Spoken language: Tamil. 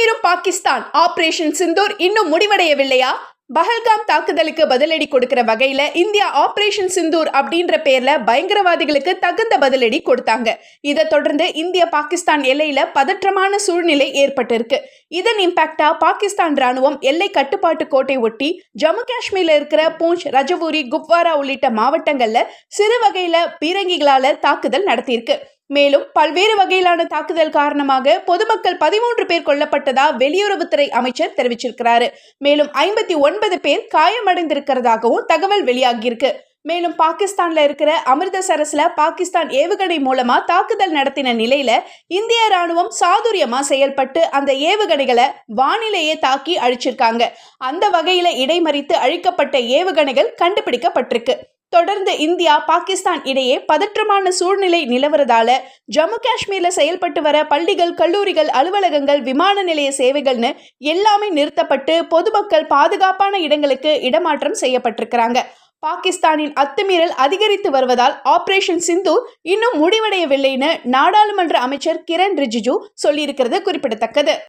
அத்துமீறும் பாகிஸ்தான் ஆபரேஷன் சிந்தூர் இன்னும் முடிவடையவில்லையா? பஹல்காம் தாக்குதலுக்கு பதிலடி கொடுக்கிற வகையில இந்தியா ஆபரேஷன் சிந்தூர் அப்படின்ற பேர்ல பயங்கரவாதிகளுக்கு தகுந்த பதிலடி கொடுத்தாங்க. இதை தொடர்ந்து இந்திய பாகிஸ்தான் எல்லையில பதற்றமான சூழ்நிலை ஏற்பட்டிருக்கு. இதன் இம்பாக்டா பாகிஸ்தான் ராணுவம் எல்லை கட்டுப்பாட்டு கோட்டை ஒட்டி ஜம்மு காஷ்மீர்ல இருக்கிற பூஞ்ச், ரஜவுரி, குப்வாரா உள்ளிட்ட மாவட்டங்கள்ல சிறு வகையில பீரங்கிகளால தாக்குதல் நடத்தியிருக்கு. மேலும் பல்வேறு வகையிலான தாக்குதல் காரணமாக பொதுமக்கள் 13 பேர் கொல்லப்பட்டதா வெளியுறவுத்துறை அமைச்சர் தெரிவிச்சிருக்கிறாரு. மேலும் 59 பேர் காயமடைந்திருக்கிறதாகவும் தகவல் வெளியாகியிருக்கு. மேலும் பாகிஸ்தான்ல இருக்கிற அமிர்தசரஸ்ல பாகிஸ்தான் ஏவுகணை மூலமா தாக்குதல் நடத்தின நிலையில இந்திய ராணுவம் சாதுரியமா செயல்பட்டு அந்த ஏவுகணைகளை வானிலையே தாக்கி அழிச்சிருக்காங்க. அந்த வகையில இடைமறித்து அழிக்கப்பட்ட ஏவுகணைகள் கண்டுபிடிக்கப்பட்டிருக்கு. தொடர்ந்து இந்தியா பாகிஸ்தான் இடையே பதற்றமான சூழ்நிலை நிலவுறதால ஜம்மு காஷ்மீர்ல செயல்பட்டு வர பள்ளிகள், கல்லூரிகள், அலுவலகங்கள், விமான நிலைய சேவைகள்னு எல்லாமே நிறுத்தப்பட்டு பொதுமக்கள் பாதுகாப்பான இடங்களுக்கு இடமாற்றம் செய்யப்பட்டிருக்கிறாங்க. பாகிஸ்தானின் அத்துமீறல் அதிகரித்து வருவதால் ஆபரேஷன் சிந்தூர் இன்னும் முடிவடையவில்லைன்னு நாடாளுமன்ற அமைச்சர் கிரண் ரிஜிஜு சொல்லியிருக்கிறது குறிப்பிடத்தக்கது.